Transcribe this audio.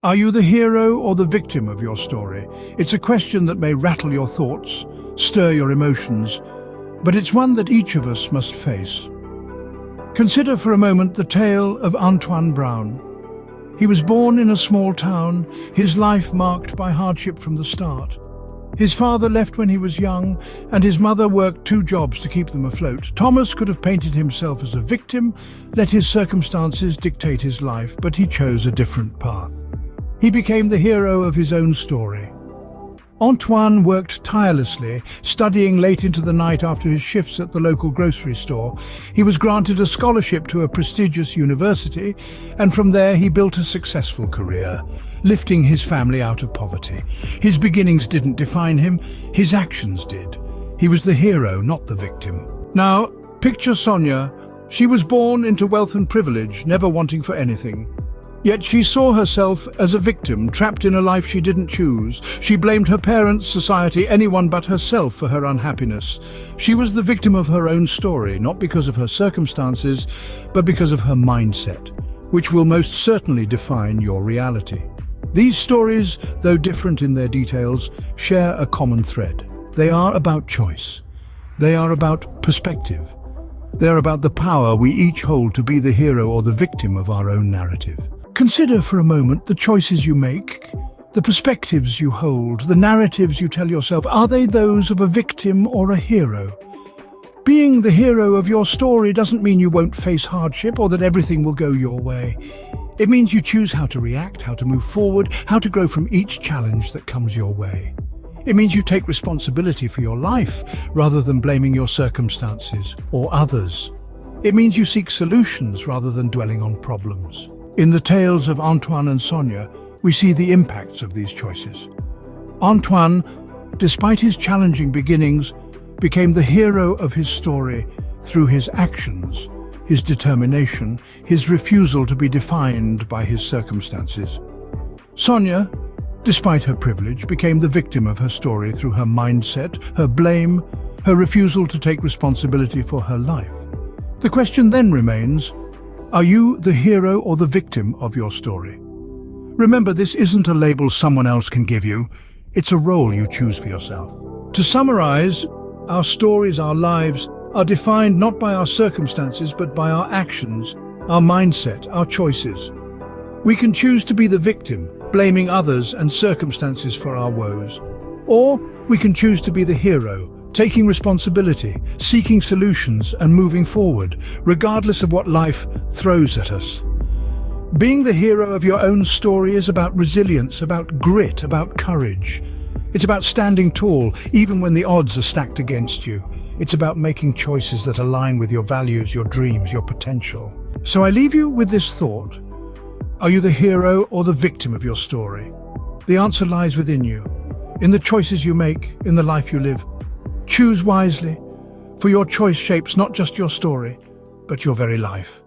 Are you the hero or the victim of your story? It's a question that may rattle your thoughts, stir your emotions, but it's one that each of us must face. Consider for a moment the tale of Antoine Brown. He was born in a small town, his life marked by hardship from the start. His father left when he was young, and his mother worked 2 jobs to keep them afloat. Thomas could have painted himself as a victim, let his circumstances dictate his life, but he chose a different path. He became the hero of his own story. Antoine worked tirelessly, studying late into the night after his shifts at the local grocery store. He was granted a scholarship to a prestigious university, and from there he built a successful career, lifting his family out of poverty. His beginnings didn't define him, his actions did. He was the hero, not the victim. Now, picture Sonia. She was born into wealth and privilege, never wanting for anything. Yet she saw herself as a victim, trapped in a life she didn't choose. She blamed her parents, society, anyone but herself for her unhappiness. She was the victim of her own story, not because of her circumstances, but because of her mindset, which will most certainly define your reality. These stories, though different in their details, share a common thread. They are about choice. They are about perspective. They are about the power we each hold to be the hero or the victim of our own narrative. Consider for a moment the choices you make, the perspectives you hold, the narratives you tell yourself. Are they those of a victim or a hero? Being the hero of your story doesn't mean you won't face hardship or that everything will go your way. It means you choose how to react, how to move forward, how to grow from each challenge that comes your way. It means you take responsibility for your life rather than blaming your circumstances or others. It means you seek solutions rather than dwelling on problems. In the tales of Antoine and Sonia, we see the impacts of these choices. Antoine, despite his challenging beginnings, became the hero of his story through his actions, his determination, his refusal to be defined by his circumstances. Sonia, despite her privilege, became the victim of her story through her mindset, her blame, her refusal to take responsibility for her life. The question then remains, are you the hero or the victim of your story? Remember, this isn't a label someone else can give you. It's a role you choose for yourself. To summarize, our stories, our lives, are defined not by our circumstances, but by our actions, our mindset, our choices. We can choose to be the victim, blaming others and circumstances for our woes. Or we can choose to be the hero, taking responsibility, seeking solutions and moving forward, regardless of what life throws at us. Being the hero of your own story is about resilience, about grit, about courage. It's about standing tall, even when the odds are stacked against you. It's about making choices that align with your values, your dreams, your potential. So I leave you with this thought. Are you the hero or the victim of your story? The answer lies within you, in the choices you make, in the life you live. Choose wisely, for your choice shapes not just your story, but your very life.